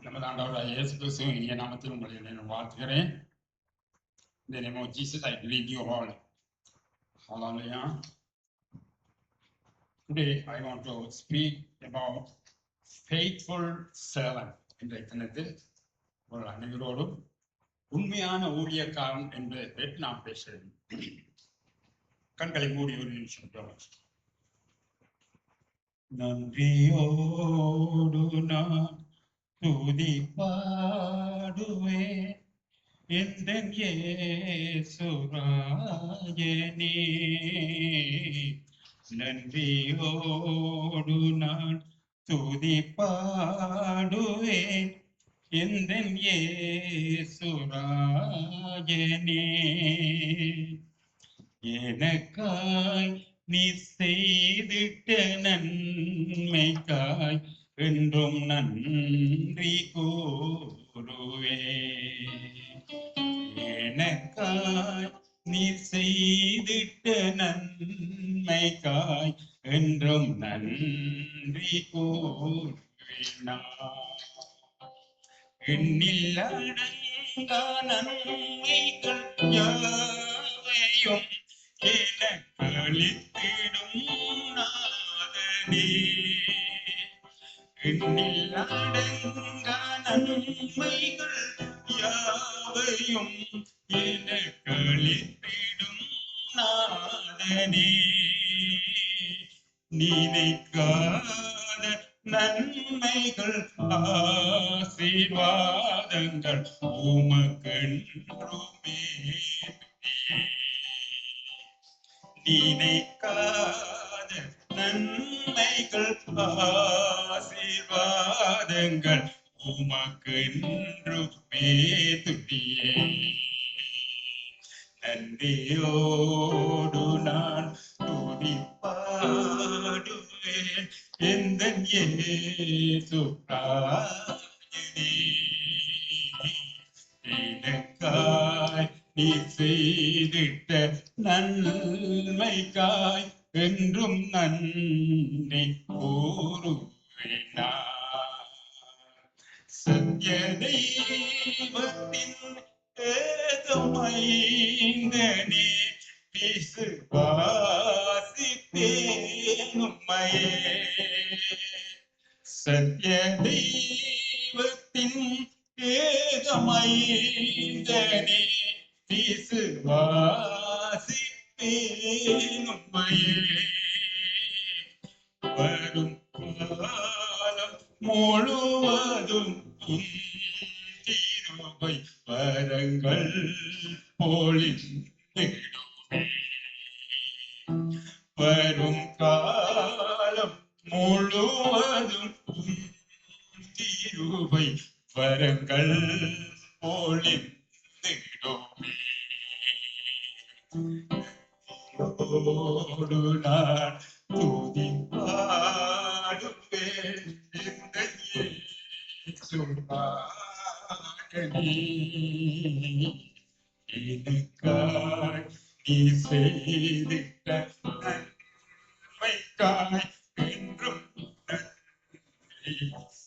நமது ஆண்டவராகிய இயேசு கிறிஸ்துவின் இனிய நாமத்தில் உங்களை நான் வாழ்த்துகிறேன். In the name of Jesus, I greet you all. Hallelujah. Today, I want to speak about faithful servant. இன்றைய தினத்தில் ஒரு அனைவரோடும் உண்மையான ஊழியக்காரன் என்பதை பற்றி நாம் பேசுகிறேன். கண்களை மூடி ஒரு நிமிஷம் கவனிச்சு. நன்றியோடு நான் துதி பாடுவேன் எந்தன் இயேசுராஜனே. நன்றியோடு நான் துதி பாடுவேன் எந்தன் இயேசுராஜனே. எனக்காய் நீ செய்திட்ட நன்மைக்காய் என்றும் நன்றி கூறுவே. எனக்காய் நீ செய்திட்ட நன்மைக்காய் என்றும் நன்றி கூறுவேனா. எண்ணில் அடங்கா நன்மைகள் யாவையும் எனக்கு அளித்திடும் நாதனே. எண்ணில் அடங்கா நன்மைகள் யாவையும் எனக்கு அளித்திடும் நாதனே. நினைக்காத நன்மைகள் ஆசீர்வாதங்கள் உமக்கென்றுமே. நினைக்காத நன்மைகள் ஆசீர்வாதங்கள் உமக்கென்றுமே துதியே. நன்றியோடு நான் துதி பாடுவேன் எந்தன் இயேசுராஜனே. எனக்காய் நீ செய்திட்ட நன்மைக்காய் என்றும் நன்றி கூறுவேனா. சத்ய தெய்வத்தின் ஏகமைந்தனே விசுவாசிப்பேன் உம்மையே. சத்ய தெய்வத்தின் ஏகமைந்தனே விசுவாசிப்பேன் உம்மையே. வரும் காலம் முழுவதும் திருவை வரங்கள் பொழிந்திடுமே. வரும் காலம் முழுவதும் திருவை வரங்கள் பொழிந்திடுமே. நான் துதி பாடுவேன் இந்த இயேசுராஜனே. எனக்காய் நீ செய்திட்ட நன்மைக்காய் என்றும் நன்றி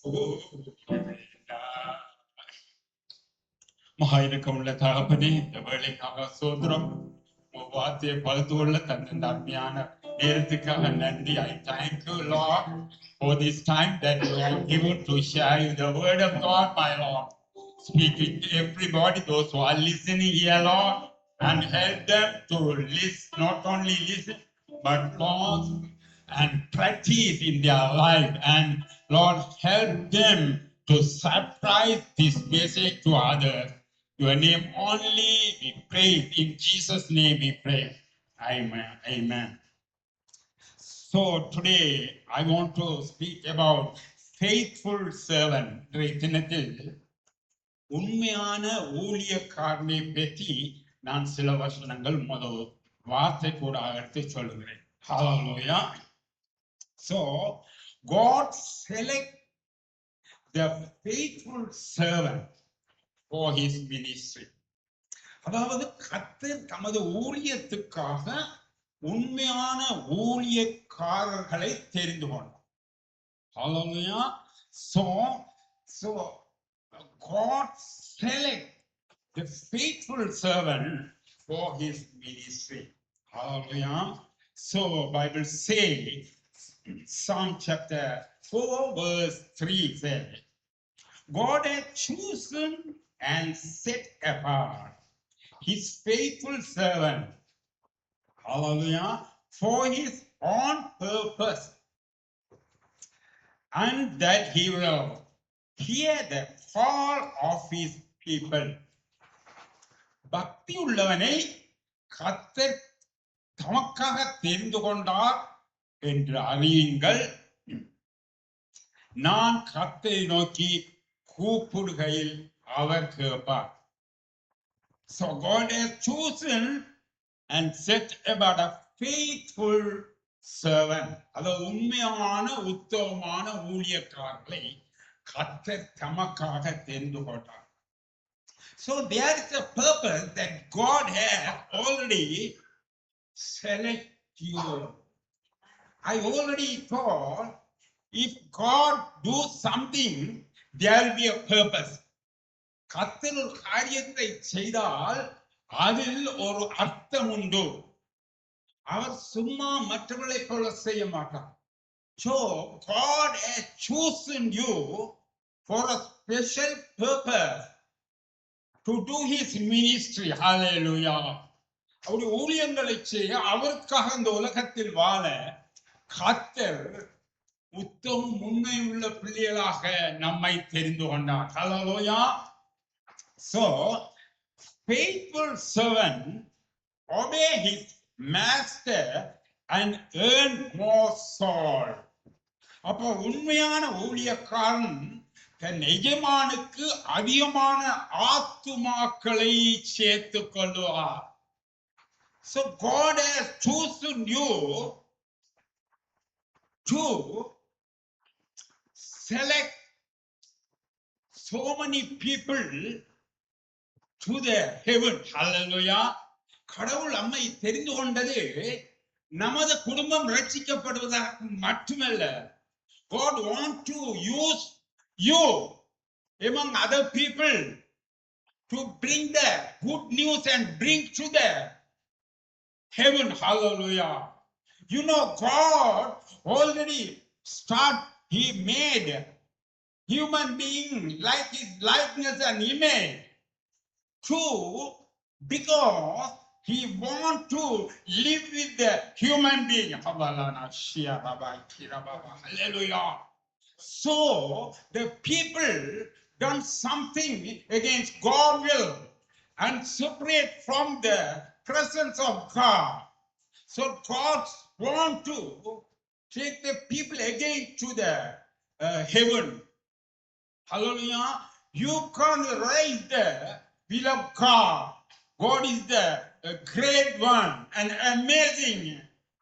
கூறுவேனா. மகா இரக்கமுள்ள தகப்பனே, இந்த வேளைக்காக சோதரம் வார்த்தையை பகிர்ந்து கொள்ள தந்த அருமையான நேரத்துக்காக நன்றி. I thank you, Lord, for this time that you have given to share the word of God, my Lord. Speak with everybody, those who are listening here, Lord, and help them to listen, not only listen, but Lord, and practice in their life. And Lord, help them to surprise this message to others. Your name only we pray. In Jesus' name we pray. Amen. Amen. So today I want to speak about faithful servant. இன்றைய தினத்தில் உண்மையான ஊழியக்காரனை பற்றி நான் சில வசனங்கள் முதல் வார்த்தை கூட எடுத்து சொல்லுகிறேன். Hallelujah. So God select the faithful servant for his ministry. அதாவது கர்த்தர் தமது ஊழியத்துக்காக உண்மையான ஊழியக்காரர்களை தெரிந்து கொண்டார். Hallelujah. So God select the faithful servant for his ministry. Hallelujah. So Bible say, Psalm chapter 4 verse 3 says, God had chosen and set apart his faithful servant, hallelujah, for his own purpose, and that he will hear the call of his people. பக்தி உள்ளவனை கர்த்தர் தமக்காக தெரிந்து கொண்டார் என்று அறியுங்கள். நான் கர்த்தரை நோக்கி கூப்பிடுகையில் அவர் கேட்பார். So God has chosen and set about a faithful servant. அதாவது உண்மையான உத்தமமான ஊழியக்காரர்களை கர்த்தர் தமக்காக தெரிந்து கொண்டார். So there is a purpose that God has already selected you. I already told, if God do something, there will be a purpose. கர்த்தர் ஒரு காரியத்தை செய்தால் அதில் ஒரு அர்த்தம் உண்டு. அவர் சும்மா மற்றவர்களை போல செய்ய மாட்டார். So God has chosen you for a special purpose to do his ministry. Hallelujah. அவருடைய ஊழியங்களை செய்ய அவருக்காக இந்த உலகத்தில் வாழ கர்த்தர் உத்தம உண்மை உள்ள பிள்ளைகளாக நம்மை தெரிந்து கொண்டார். Hallelujah. So faithful servant obey his master and earn more soul. அப்போ உண்மையான ஊழியக்காரன் தன் எஜமானுக்கு அதிகமான ஆத்துமாக்களை சேர்த்துக் கொள்வார். So God has chosen you to select so many people to the heaven. Hallelujah. கடவுள் நம்மை தெரிந்து கொண்டது நமது குடும்பம் ரட்சிக்கப்படுவதற்கு மட்டுமல்ல. God want to use you among other people to bring the good news and bring to the heaven. Hallelujah. You know, God already he made human being like his likeness and image because he want to live with the human being. Hallelujah. So the people done something against God's will and separate from the presence of God. So God want to take the people again to the heaven. Hallelujah. You can't raise the will of God. God is the great one and amazing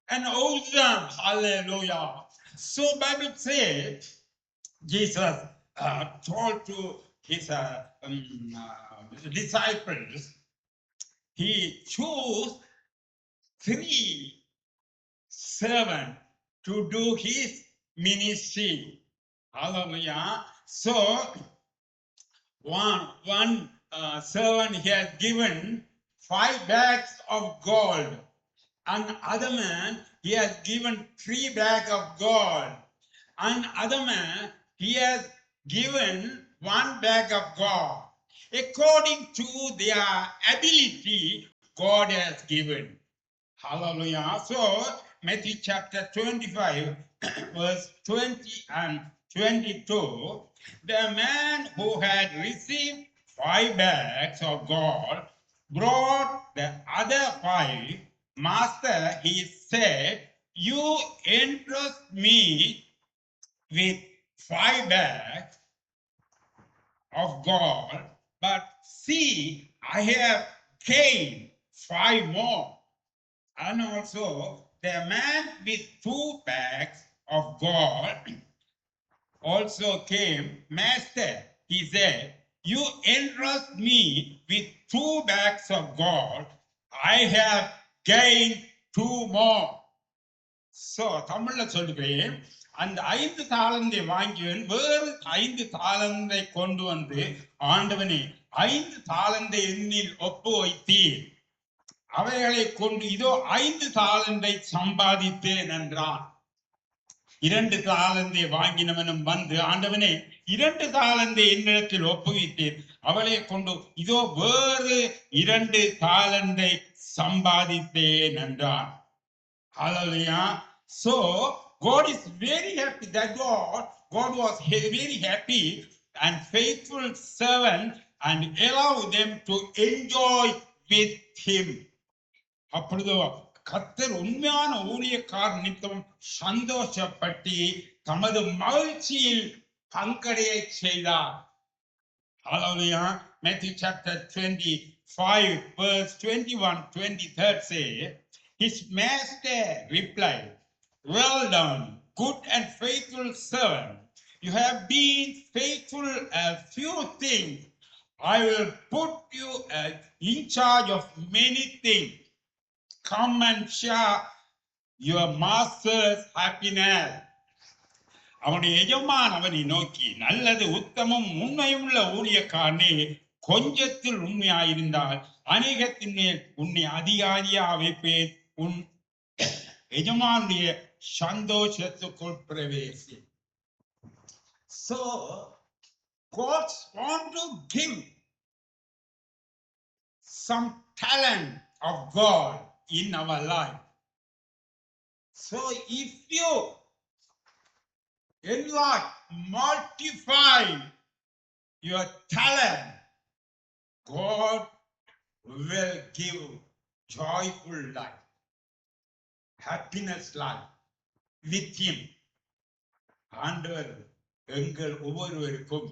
and awesome. Hallelujah. So Bible says, Jesus told to his disciples, he chose 3 servants to do his ministry. Hallelujah. So one servant he has given 5 bags of gold, and other man he has given 3 bags of gold, and other man he has given 1 bag of gold. According to their ability, God has given. Hallelujah. So Matthew chapter 25 verse 20 and 22, the man who had received 5 bags of gold brought the other 5. Master, he said, you entrust me with 5 bags of gold, but see, I have gained 5 more. And also the man with 2 bags of gold also came. Master, he said, you entrust me with 2 bags of gold. I have gained 2 more. So தமிழ்ல சொல்லுகிறேன், அந்த 5 தாலந்தை வாங்கியவன் வேறு 5 தாலந்தை கொண்டு வந்து, ஆண்டவனே 5 தாலந்தை என்னில் ஒப்புவித்தீர், அவைகளை கொண்டு இதோ 5 தாலந்தை சம்பாதித்தேன் என்றான். 2 தாலந்தை வாங்கினவனும் வந்து, ஆண்டவனே 2 தாலந்தை என்னிடத்தில் ஒப்புவித்தேன், அவளை கொண்டு இதோ வேறு 2 தாலந்தை சம்பாதித்தேன் என்றான். Hallelujah. So God is very happy that God was very happy and faithful servant and allow them to enjoy with him. அப்பொழுது கர்த்தர் உண்மையான ஊழியக்காரர் நிமித்தம் சந்தோஷப்பட்டு தமது மகிழ்ச்சியில் பங்கடைய செய்தார். Hallelujah. Matthew chapter 25 verse 21-23 say, his master replied, well done, good and faithful servant. You have been faithful a few things. I will put you in charge of many things. Come and share your master's happiness. அவனுடைய எஜமான் அவனை நோக்கி, நல்லது, உத்தமம், உண்மையுள்ள ஊழியக்காரனே, கொஞ்சத்தில் உண்மையாயிருந்தால் அநேகத்தின் மேல் உன்னை அதிகாரியா வைப்பேன், உன் எஜமானுடைய சந்தோஷத்துக்குள் பிரவேசி. So God wants to give some talent of God in our life. So if you enlarge, multiply your talent, God will give joyful life, happiness life with him. ஆண்டவர் எங்கள் ஒவ்வொருவருக்கும்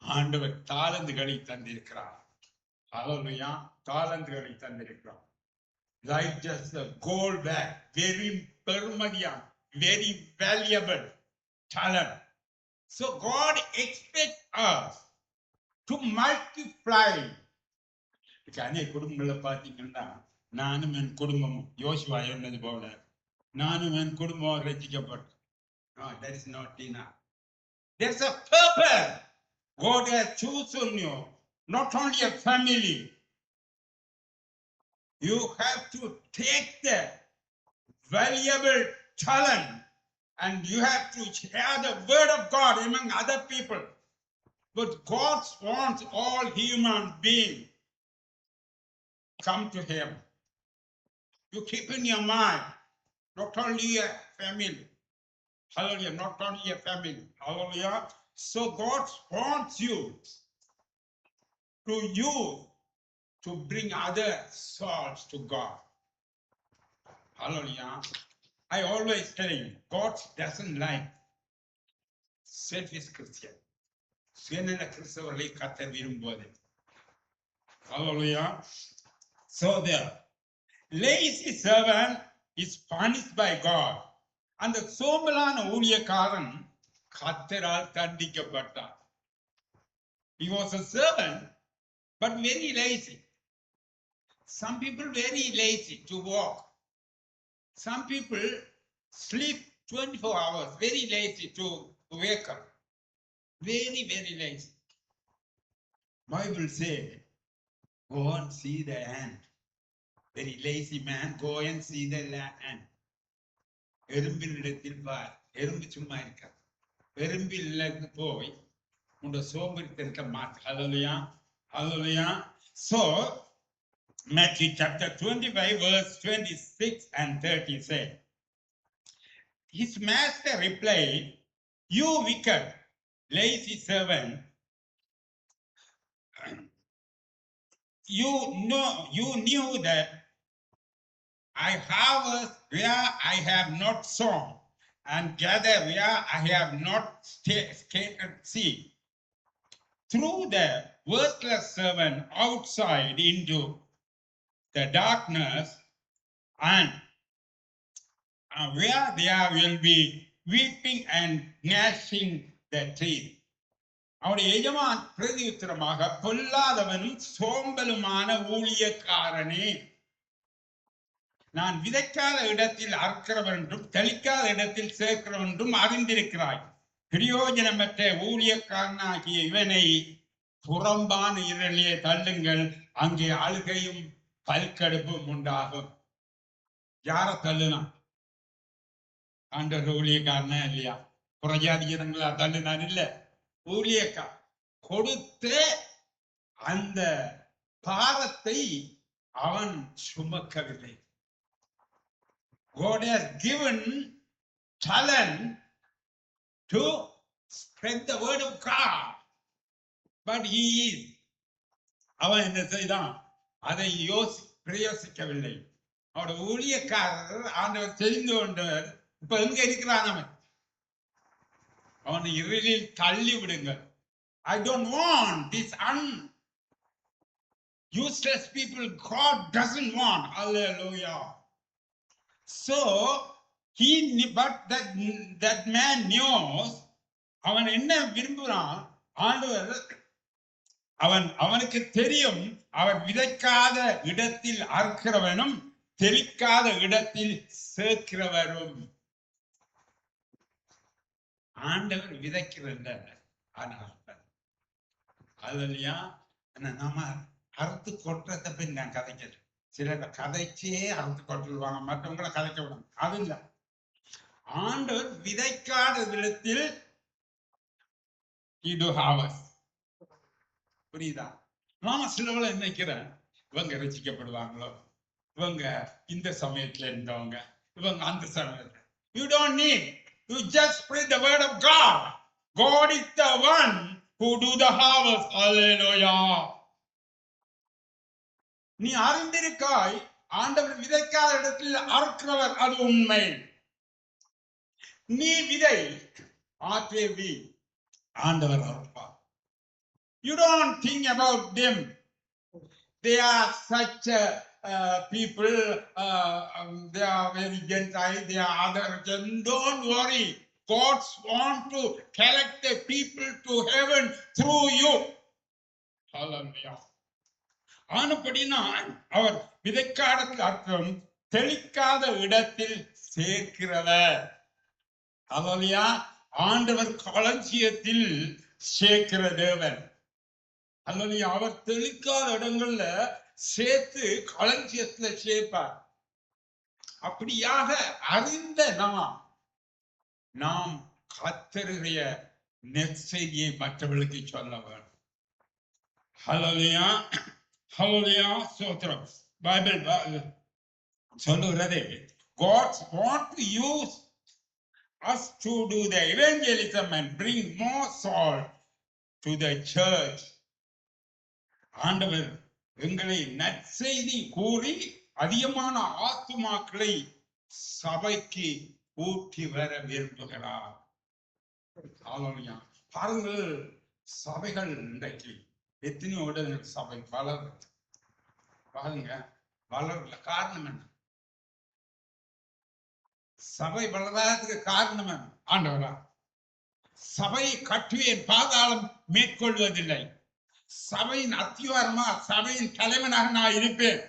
ஆண்டவர் தாளந்துகளை தந்திருக்கிறார். ஹல்லேலூயா. தாளந்துகளை தந்திருக்கிறார். Like just the gold bag, very பெருமதியான, very valuable talent. So God expects us to multiply. அநேக குடும்பங்களை பார்த்தீங்கன்னா, நானும் என் குடும்பமும் யோசுவா என்னது போல, நானும் என் குடும்பம் ரட்சிக்கப்பட்டோம். No, that is not enough. There's a purpose. God has chosen you, not only a family. You have to take the valuable talent and you have to share the word of God among other people. But God wants all human beings come to him. You keep in your mind, not only a family. Hallelujah, not only a family. Hallelujah. So God wants you to bring other souls to God. Hallelujah. I always tell you, God doesn't like selfish Christian. சுயநல கிறிஸ்தவர்களை கர்த்தர் விரும்புவது. Hallelujah. So the lazy servant is punished by God. அந்த சோம்பலான ஊழியக்காரன் கர்த்தரால் தண்டிக்கப்பட்டார். He was a servant but very lazy. Some people very lazy to walk. Some people sleep 24 hours, very lazy to wake up. Very, very lazy. Bible says, go and see the ant. Very lazy man, go and see the ant. எறும்பினிடத்தில் பார், எறும்பு சும்மா இருக்க, எறும்பில் போய் உங்க சோம்பேறித்தனத்தை மாற்று. Hallelujah. Hallelujah. So Matthew chapter 25 verse 26 and 30 say, his master replied, you wicked, lazy servant, you knew that I harvest where I have not sown and gather where I have not scattered seed. Throw the worthless servant outside into the darkness, and where there will be weeping and gnashing the teeth. அவருடைய எஜமான் பிரதியுத்தரமாக, பொல்லாதவனும் சோம்பலுமான ஊழியக்காரனே, நான் விதைக்காத இடத்தில் அறுக்கிறவென்றும் தெளிக்காத இடத்தில் சேர்க்கிறவென்றும் அறிந்திருக்கிறாய். பிரயோஜனமற்ற ஊழியக்காரனாகிய இவனை புறம்பான இருளிலே தள்ளுங்கள், அங்கே அழுகையும் பல்கடுப்பும் உண்டாகும். யார தள்ளுனா? ஆண்டவர் ஊழியக்காரனா இல்லையா? புறஜாதி ஜனங்களா தள்ளுனார்? இல்ல, ஊழியக்கார் கொடுத்த அந்த பாரத்தை அவன் சுமக்கவில்லை. God has given talent to spread the word of God, but அவன் என்ன செய்தான்? அதை பிரயோசிக்கவில்லை. அவருடைய ஊழியக்காரர் ஆண்டவர் தெரிந்து கொண்டவர். இப்ப எங்க இருக்கிறான் அவன்? அவனை இருளில் தள்ளி விடுங்கள். I don't want this useless people. God doesn't want. Hallelujah. So but that man knows. அவன் என்ன விரும்புகிறான்? ஆண்டவர் அவனுக்கு தெரியும், அவர் விதைக்காத இடத்தில் அறுக்கிறவனும் தெளிக்காத இடத்தில் சேர்க்கிறவரும். ஆண்டவர் விதைக்கிறதில்ல, ஆனால் அதுலையா நாம அறுத்து கொட்டுறத பின் நான் கதைக்கிறேன். சிலர் கதைச்சே அறுத்து கொட்டுவாங்க, மற்றவங்களை கதைக்க விடாங்க. அது இல்ல, ஆண்டவர் விதைக்காத இடத்தில் புரியுதா? நாம சிலவளை நினைக்கிறேன், இவங்க ரசிக்கப்படுவாங்களோ, இவங்க இந்த சமயத்துல இருந்தவங்க, இவங்க அந்த சமயத்துல. You don't need. You just spread the word of God. God is the one who do the harvest. Hallelujah. நீ அறிந்திருக்காய், ஆண்டவர் விதைக்காத இடத்தில் அறுக்கிறவர், அது உண்மை. நீ விதை, ஆற்றேவி, ஆண்டவர் அறுப்பார். You don't think about them. They are such people. They are very Gentile. They are other. Don't worry. God wants to collect the people to heaven through you. Hallelujah. ஆனபடினா அவர் விதைக்காத அர்த்தம் தெளிக்காத இடத்தில் சேர்க்கிறவர். ஹல்லேலூயா. ஆண்டவர் களஞ்சியத்தில் சேர்க்கிற தேவன். ஹல்லேலூயா. அவர் தெளிக்காத இடங்கள்ல சேர்த்து களஞ்சியத்துல சேர்ப்பார். அப்படியாக அறிந்த நாம் கர்த்தருடைய நற்செய்தியை மற்றவர்களுக்கு சொல்ல வேண்டும். ஹல்லேலூயா. ஹல்லேலூயா. ஸ்தோத்திரம். பைபிள் சொல்லுகிறது, God wants to use us to do the evangelism and bring more souls to the church. ஆண்டவர் எங்களை நற்செய்தி கூறி அதிகமான ஆத்துமாக்களை சபைக்கு ஊற்றி வர விரும்புகிறார். பாருங்கள், சபைகள் இன்றைக்கு எத்தனையோ இடங்கள் சபை வளர்றது பாருங்க. வளரல, காரணம் என்ன? சபை வளராததுக்கு காரணம் என்ன? ஆண்டவரா? சபையை கட்டுவேன், பாதாளம் மேற்கொள்வதில்லை. சபையின் அத்திவாரமா, சபையின் தலைவனாக நான் இருப்பேன்.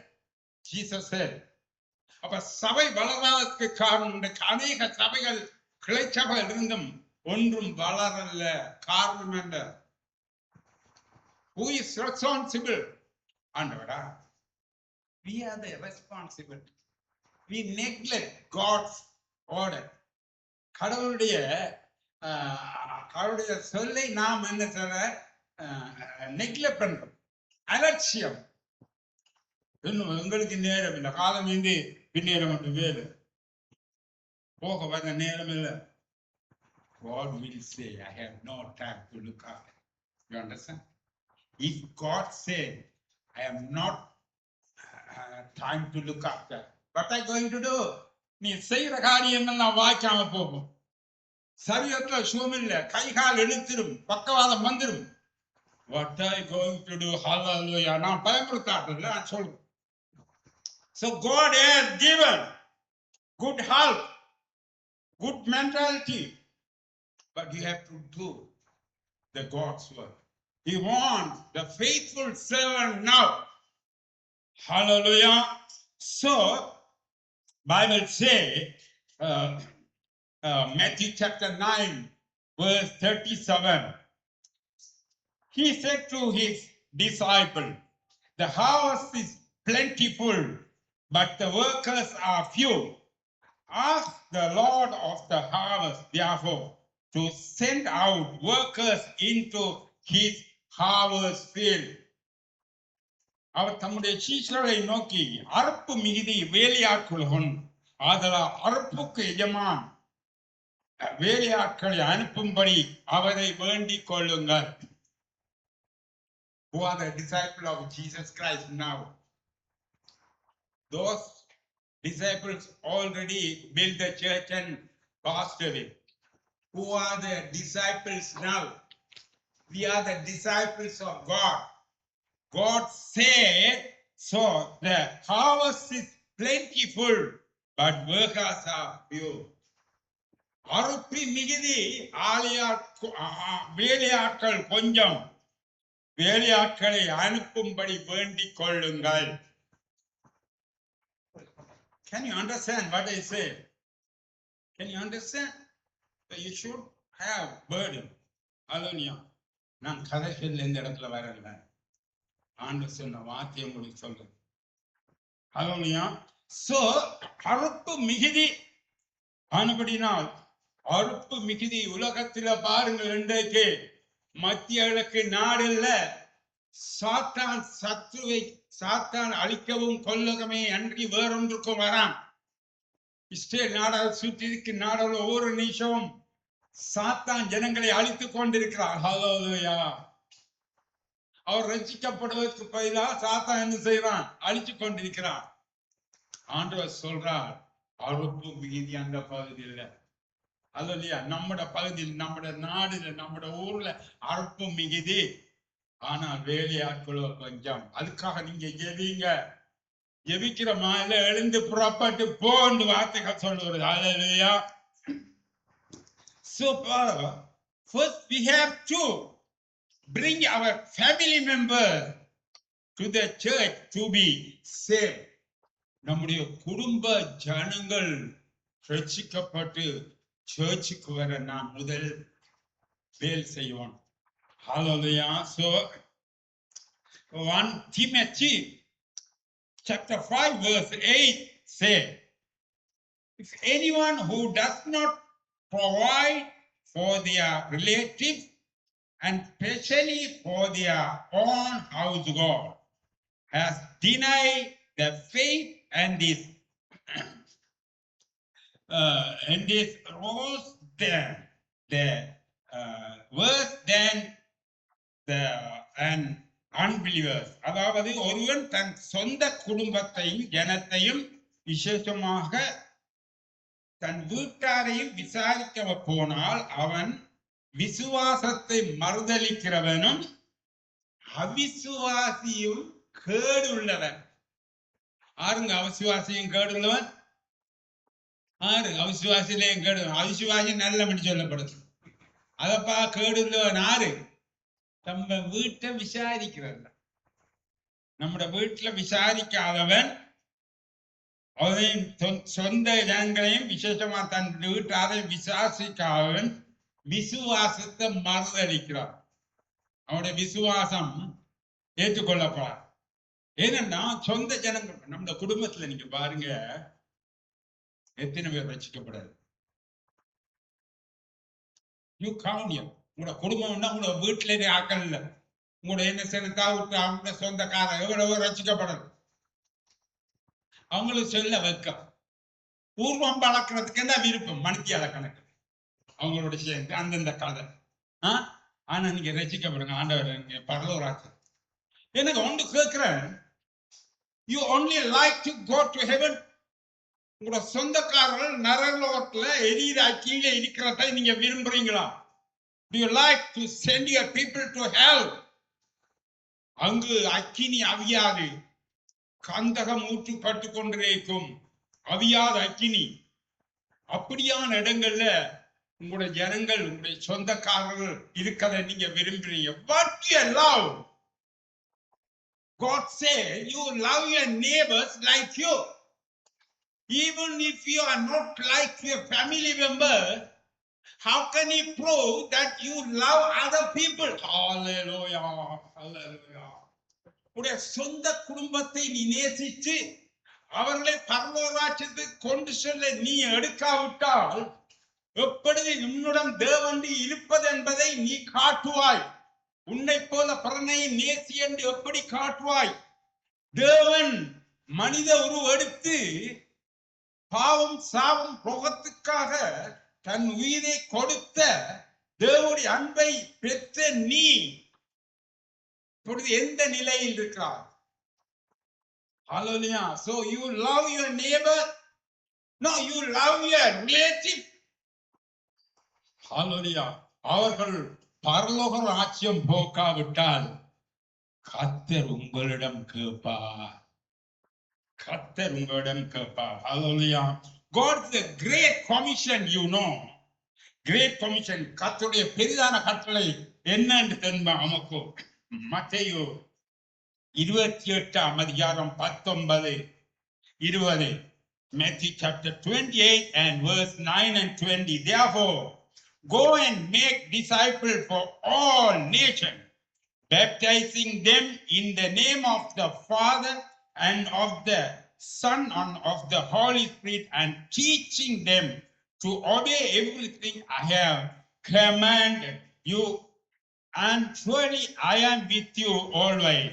Jesus said. அப்ப சபை வளராததுக்கு காரணம், அநேக சபைகள் கிளை சபைகள் இருந்தும் ஒன்றும் வளரல. காரணம் என்ன? Who is responsible? ஆண்டவரா? We are the responsible. We neglect God's order. கடவுளுடைய சொல்லை நாம் என்ன சொல்ற நெக்லெக்ட் பண்றோம், அலட்சியம். இன்னும் எங்களுக்கு நேரம் இல்லை, காலம் இன்றி பின்னேறம் என்று வேறு போக வர நேரம் இல்லை. God will say, I have no time to look after. You understand? If God said, I have not time to look after, what are you going to do? நீ செய்யற காரியங்கள் நான் வாய்க்காம போகும். சரீரத்துல சுகம் இல்லை, கை கால் இழுத்திரும், பக்கவாதம் வந்துடும். What are you going to do? Hallelujah. நான் பயன்படுத்தாட்டல, நான் சொல்றேன். So God has given good health, good mentality, but you have to do the God's work. He wants the faithful servant now. Hallelujah. So Bible say Matthew chapter 9 verse 37. He said to his disciple, the harvest is plentiful, but the workers are few. Ask the Lord of the harvest, therefore, to send out workers into his harvest field. அவர் தம்முடைய சீஷர்களை நோக்கி அறுப்பு மிகுதி வேலையாட்கள் ஆதலால் அறுப்புக்கு எஜமான் வேலையாட்களை அனுப்பும்படி அவரை வேண்டிக் கொள்ளுங்கள். Who are the disciples of Jesus Christ now? Those disciples already built the church and passed away. Who are the disciples now? We are the disciples of God. God said, so the harvest is plentiful, but workers are few. அறுப்பு மிகுதி வேலையாட்கள் கொஞ்சம், வேலையாட்களை அனுப்பும்படி வேண்டிக் கொள்ளுங்கள். Can you understand what I say? Can you understand? So you should have burden. Hallelujah. நான் கதை சொல்ல இந்த இடத்துல வரல, ஆண்டு சொன்ன வார்த்தையை உங்களுக்கு சொல்றேன். Hallelujah. So அறுப்பு மிகுதி ஆனபடினால், அறுப்பு மிகுதி உலகத்தில பாருங்கள், இன்றைக்கு மத்திய கிழக்கு நாடுல சாத்தான் அழிக்கவும் கொல்லகமே அன்றி வேறொன்றுக்கும் வரான். இஸ்ரேல் நாடால் சுற்றி இருக்க நாடால் ஒவ்வொரு நிமிஷமும் சாத்தான் ஜனங்களை அழித்துக் கொண்டிருக்கிறார். ஹல்லேலூயா. அவர் ரட்சிக்கப்படுவதற்கு பதிலாக சாத்தான் என்ன செய்வான்? அழித்துக் கொண்டிருக்கிறான். ஆண்டவர் சொல்றார், அறுப்பு மிகுதி அந்த பகுதியில். அல்லையா, நம்மட பகுதியில், நம்மட நாடுல, நம்மட ஊர்ல அறுப்பு மிகுதி, ஆனால் வேலையாட்களோ கொஞ்சம். அதுக்காக நீங்க ஜெபிங்க. ஜெபிக்கிற மாதிரி எழுந்து புறப்பட்டு போன்னு வார்த்தைகள் சொல்லுவது. அல்லையா. So first we have to bring our family members to the church to be saved. நம்முடைய குடும்ப ஜனங்கள் ரட்சிக்கப்பட்டு சர்ச்சுக்கு வர நாம் முதல் வேலை செய்வோம். Hallelujah. So 1 Timothy chapter 5 verse 8 say, if anyone who does not provide for their relatives and especially for their own household has denied the faith and is worse than the unbelievers. அதாவது ஒருவன் தன் சொந்த குடும்பத்தையும் ஜனத்தையும் விசேஷமாக தன் வீட்டாரையும் விசாரிக்க போனால் அவன் விசுவாசத்தை மறுதலிக்கிறவனும் அவிசுவாசியும் கேடுள்ளவன். ஆறுங்க அவிசுவாசியும் கேடுள்ளவன்? ஆறு அவிசுவாசியிலையும் கேடு. அவிசுவாசி நல்லபடி சொல்லப்படுது. அதப்பா கேடுள்ளவன் ஆறு? நம்ம வீட்டை விசாரிக்கிறல்ல, நம்முடைய வீட்டுல விசாரிக்காதவன், அவனையும் சொந்த ஜனங்களையும் விசேஷமா தன் வீட்டாரை விசாரிக்காதவன் விசுவாசத்தை மறுதளிக்கிறான். அவனுடைய விசுவாசம் ஏற்றுக்கொள்ளப்படாது. ஏனென்னா சொந்த ஜனங்கள், நம்ம குடும்பத்துல நீங்க பாருங்க, எத்தனை பேர் ரட்சிக்கப்படாது? உங்களோட குடும்பம்னா உங்களோட வீட்டுல ஆக்கள் இல்ல, உங்களோட என்ன சேர்ந்தா விட்டு அவங்க சொந்தக்காரங்க எவ்வளவோ ரட்சிக்கப்படணும். அவங்களுக்கு சொல்ல வைக்க பூர்வம் வளர்க்கறதுக்கு என்ன விருப்பம், மணித்தியால கணக்கு அவங்களோட சேர்ந்து அந்தந்த கதை. ஆனா நீங்க ரசிக்கப்படுங்க, ஆண்டவர் பரலோராட்சி. எனக்கு ஒன்று கேட்கிறேன், you only like to go to heaven. உங்களோட சொந்தக்காரர்கள் நரலோகத்துல எரியிற அக்கியில இருக்கிறத நீங்க விரும்புறீங்களா? Do you like to send your people to hell? அங்கு அக்கினி அவியாது, கந்தகம் ஊற்றப்பட்டு கொண்டிருக்கும் அவியாத அக்கினி. அப்படியான இடங்கள்ல உங்களுடைய ஜனங்கள், உங்களுடைய சொந்தக்காரர்கள் இருக்கதை நீங்க விரும்புறீங்க. What do you love? God said you love your neighbors like you. Even if you are not like your family member, how can you prove that you love other people? Hallelujah, hallelujah. உடைய சொந்த குடும்பத்தை நீ நேசித்து அவர்களை பரலோகராஜ்யத்துக்கு கொண்டு செல்ல நீ எடுக்காவிட்டால் எப்படி உன்னுடன் தேவன் இருப்பது என்பதை நீ காட்டுவாய். உன்னை போல பரனை நேசி என்று எப்படி காட்டுவாய்? தேவன் மனித உருவெடுத்து பாவம் சாவும் போகத்துக்காக தன் உயிரை கொடுத்த தேவனுடைய அன்பை பெற்ற நீ இப்பொழுது எந்த நிலையில் இருக்கிறார்? Hallelujah. So you love your neighbor? No, you love your relative. Hallelujah. அவர்கள் பரலோக ராஜ்யம் போக்காவிட்டால் கர்த்தர் உங்களிடம் கேட்பார். கர்த்தர் உங்களிடம் கேட்பார். Hallelujah. God is a great commission, you know. Great commission. கர்த்தருடைய பெரிதான கட்டளை என்னன்னு தெரியுமா நமக்கு? மத்தேயு 28 அதிகாரம் 19 20. Matthew chapter 28 and verse 9 and 20. Therefore, go and make disciples for all nations, baptizing them in the name of the Father and of the Son and of the Holy Spirit, and teaching them to obey everything I have commanded you. And surely I am with you always,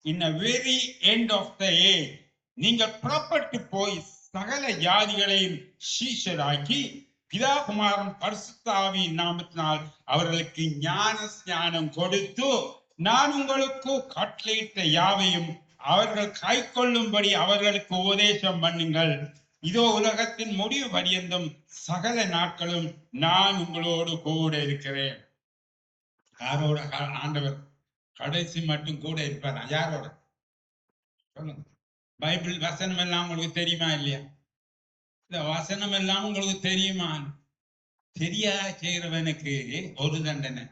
in the very end of the age. நீங்கள் புறப்பட்டு போய் சகல ஜாதிகளையும் சீஷராக்கி பிதா குமாரன் பரிசுத்த ஆவியின் நாமத்தினால் அவர்களுக்கு ஞான ஸ்நானம் கொடுத்து நான் உங்களுக்கு கட்டளையிட்ட யாவையும் அவர்கள் கை கொள்ளும்படி அவர்களுக்கு உபதேசம் பண்ணுங்கள். இதோ உலகத்தின் முடிவு பரியந்தம் சகல நாட்களும் நான் உங்களோடு கூட இருக்கிறேன். யாரோட ஆண்டவர் கடைசி மட்டும் கூட இருப்பார்? யாரோட? சொல்லுங்க. பைபிள் வசனம் எல்லாம் உங்களுக்கு தெரியுமா இல்லையா? இந்த வசனம் எல்லாம் உங்களுக்கு தெரியுமா? தெரியா செய்கிறவனுக்கு ஒரு தண்டனை,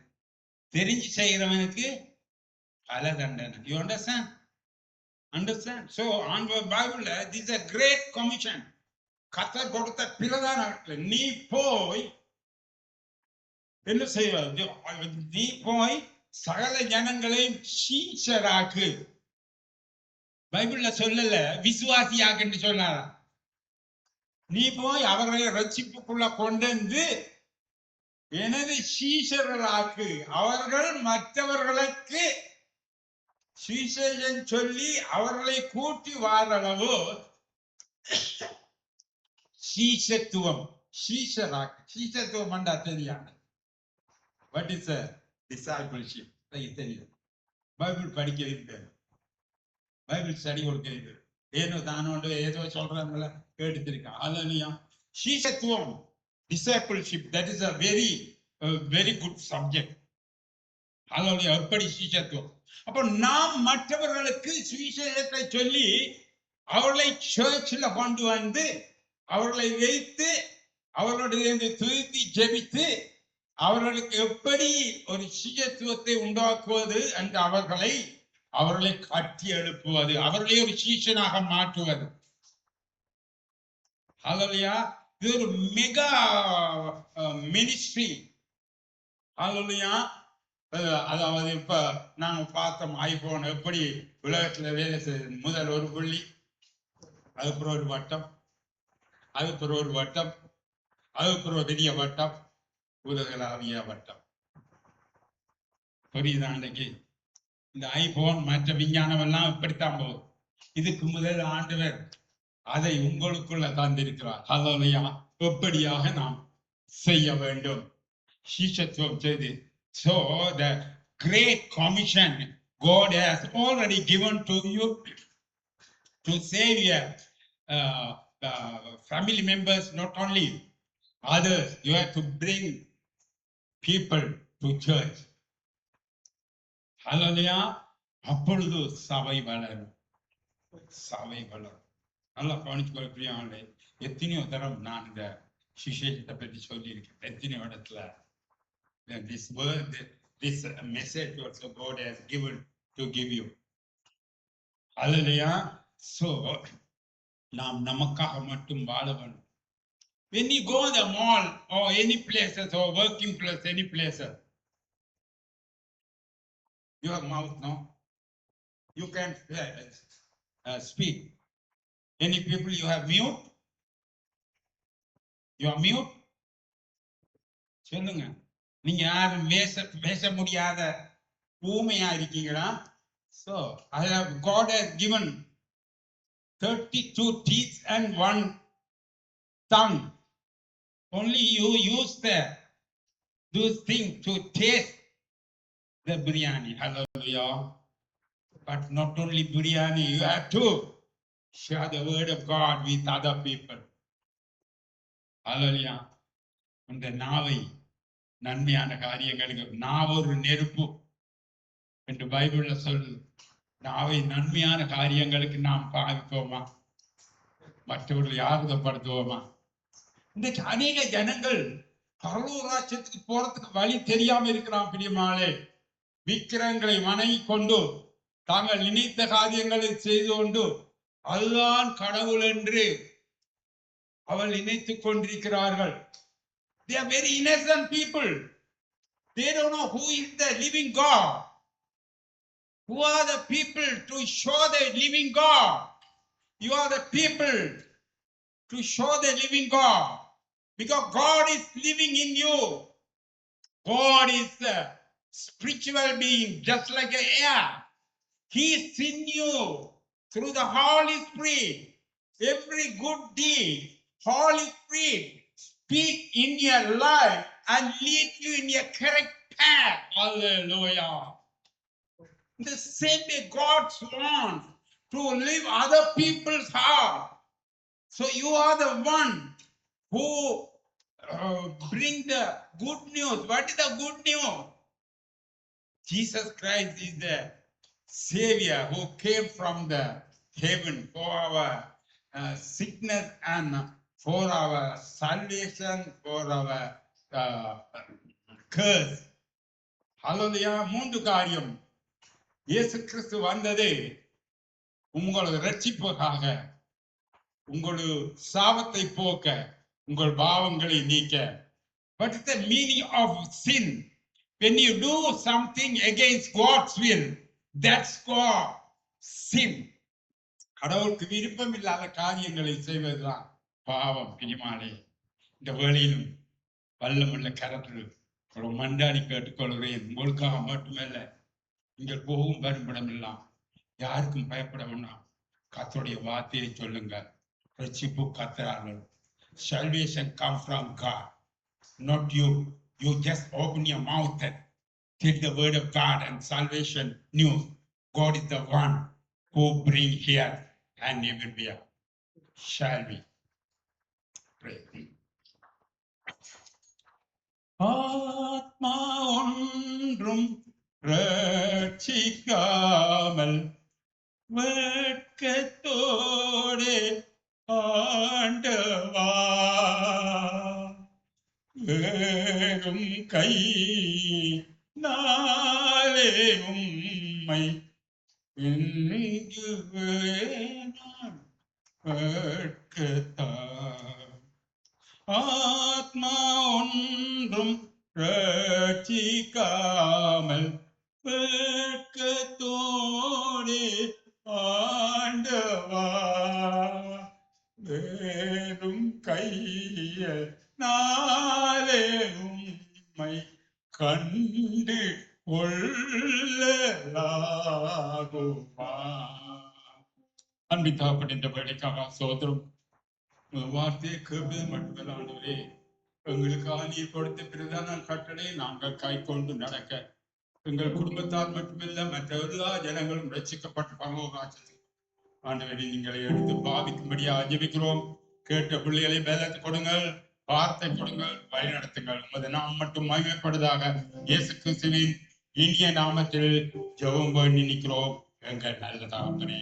தெரிஞ்சு செய்கிறவனுக்கு பல தண்டனை. You understand? Understand? So on the Bible, this is a great commission. கர்த்தர் கொடுத்த பிரதான நீ போய் என்ன செய்வது? நீ போய் சகல ஜனங்களையும் சீஷராக்கு. பைபிள்ல சொல்லல விசுவாசியாக்குன்னு சொன்னாரா? நீ போய் அவர்களை ரட்சிப்புக்குள்ள கொண்டு வந்து எனது சீஷர்களாக்கு. அவர்கள் மற்றவர்களுக்கு சீஷன் சொல்லி அவர்களை கூட்டி வாரளவு சீஷத்துவம். சீஷராக்கு. சீஷத்துவம் என்றா தெரியாது. What is a discipleship? தெரியும். பைபிள் படிக்கிறது, பைபிள் ஸ்டடி கொடுக்கிறது. ஏனோ தானோண்டு ஏதோ சொல்றாங்கள கேட்டுருக்கான். அல்லையா? சீஷத்துவம், discipleship, that is a very good subject. அல்லையா? எப்படி சீஷத்துவம்? அப்போ நாம் மற்றவர்களுக்கு சுவிசேஷத்தை சொல்லி அவர்களை சர்ச்சில் கொண்டு வந்து அவர்களை வைத்து அவர்களுடைய துதி ஜெபித்து அவர்களுக்கு எப்படி ஒரு சீஷத்துவத்தை உண்டாக்குவது என்று அவர்களை கட்டி எழுப்புவது, அவர்களை ஒரு சீஷனாக மாற்றுவது. ஹல்லேலூயா. இது ஒரு மெகா மினிஸ்ட்ரி. ஹல்லேலூயா. அதாவது இப்ப நாங்க பார்த்தோம் ஐபோன் எப்படி உலகத்துல வேலை செய்யுது. முதல் ஒரு புள்ளி, அதுக்கப்புறம் ஒரு வட்டம், அதுக்கப்புறம் ஒரு வட்டம், அதுக்கப்புறம் ஒரு பெரிய வட்டம், உலகளாவிய வட்டம். புரியுதா? அன்றைக்கு இந்த ஐபோன் மற்ற விஞ்ஞானம் எல்லாம் இப்படித்தான் போகுது. இதுக்கு முதல் ஆண்டவர் அதை உங்களுக்குள்ள தந்திருக்கிறார். ஹல்லேலூயா. எப்படியாக நாம் செய்ய வேண்டும் சீஷத்துவம் செய்து. So the great commission God has already given to you to save your family members, not only others. You have to bring people to church. Hallelujah. அப்பொழுது சபை வளரும். சபை வளரும். நல்லா கவனிச்சுக்கொள்ள. எத்தனையோ தரம் நான் இந்த சுவிசேஷத்தை பற்றி சொல்லியிருக்கேன். எத்தனையோ இடத்துல this word, this message also God has given to give you. Hallelujah. So நாம் நமக்காக மட்டும் வாழ வேண்டும். When you go to the mall or any places or working place, any places, you have mouth, no? You can speak. Any people you have mute? You are mute? சொல்லுங்க. நீங்க யாரும் பேச முடியாத ஊமையா இருக்கீங்களா? So God has given 32 teeth and 1 tongue. Only you use those things to taste the biryani. Hallelujah. But not only biryani, you have to share the word of God with other people. Hallelujah. இந்த நாவை நன்மையான காரியங்களுக்கு, நாவொரு நெருப்பு என்று பைபிள்ல சொல்லு. நாவை நன்மையான காரியங்களுக்கு நாம் பாவிப்போமா? மற்றவர்களை ஆறுதப்படுத்துவோமா? இன்றைக்கு அநேக ஜனங்கள் பரலோகராஜ்யத்துக்கு போறதுக்கு வழி தெரியாம இருக்கிறான். பிரியமாளே, விக்கிரகங்களை வணங்கி கொண்டு தாங்கள் நினைத்த காரியங்களை செய்து கொண்டு அதுதான் கடவுள் என்று அவள் நினைத்துக் கொண்டிருக்கிறார்கள். They are very innocent people. They don't know who is the living God. Who are the people to show the living God? You are the people to show the living God, because God is living in you. God is a spiritual being, just like an air. He is in you through the Holy Spirit. Every good deed, Holy Spirit speak in your life and lead you in your correct path. Hallelujah. The same way God wants to live other people's heart. So you are the one who bring the good news. What is the good news? Jesus Christ is the Savior who came from the heaven for our sickness and for our salvation, for our curse. Hallelujah. மூன்று காரியம். இயேசு கிறிஸ்து வந்தது உங்களது ரட்சிப்புக்காக, உங்களது சாபத்தை போக்க, உங்கள் பாவங்களை நீக்க. What is the meaning of sin? When you do something against God's will, that's called sin. கடவுளுக்கு விருப்பம் இல்லாத காரியங்களை செய்வதுதான் பாவம். பிரியமானே, இந்த வேளையிலும் வல்லமுள்ள கரத்தில் ஒரு மன்றாடி கேட்டுக்கொள்கிறேன். உங்களுக்காக மட்டுமல்ல, நீங்கள் போகும் வரும்படம் எல்லாம் யாருக்கும் பயப்பட வேண்டாம். கர்த்தருடைய வார்த்தையை சொல்லுங்க. ரட்சிப்பு கர்த்தரால். Salvation comes from God, not you. You just open your mouth and take the word of God and salvation news. God is the one who bring here and everywhere. Shall we pray? ஆத்மா ஒன்றும் ரட்சிக்காமல் வெட்கத்தோடு ஆண்டவா வேறும் கை நாளே உம்மை இங்கு வேணாம் வெட்கத்தார். ஆத்மா ஒன்றும் ரட்சிக்காமல் வெட்கத்தோடு ஆண்டவா வேறும் கைய நாளே உம்மை கண்டு கொள்ளலாகுமா. அன்பித்தாப்பட்ட வேலைக்காக சோதரம் வார்த்தையை கேட்பது மட்டுமல்ல ஆண்டவரே, எங்களுக்காக நீர் கொடுத்த பிரதான கட்டளை நாங்கள் கை கொண்டு நடக்க எங்கள் குடும்பத்தால் மட்டுமல்ல மற்ற எல்லா ஜனங்களும் ரட்சிக்கப்பட்ட பரலோகராஜ்யத்துக்கு ஆண்டவரே நீங்களை எடுத்து பாவிக்கும்படியா ஜெபிக்கிறோம். கேட்ட பிள்ளைகளை பலத்தை கொடுங்கள், வார்த்தை கொடுங்கள், வழி நடத்துங்கள். உமது நாம் மட்டும் மகிமைப்படுவதாக. இயேசு கிறிஸ்துவின் இனிய நாமத்தில் ஜெபம் பண்ணி நிற்கிறோம் எங்கள் நல்ல தகப்பனே.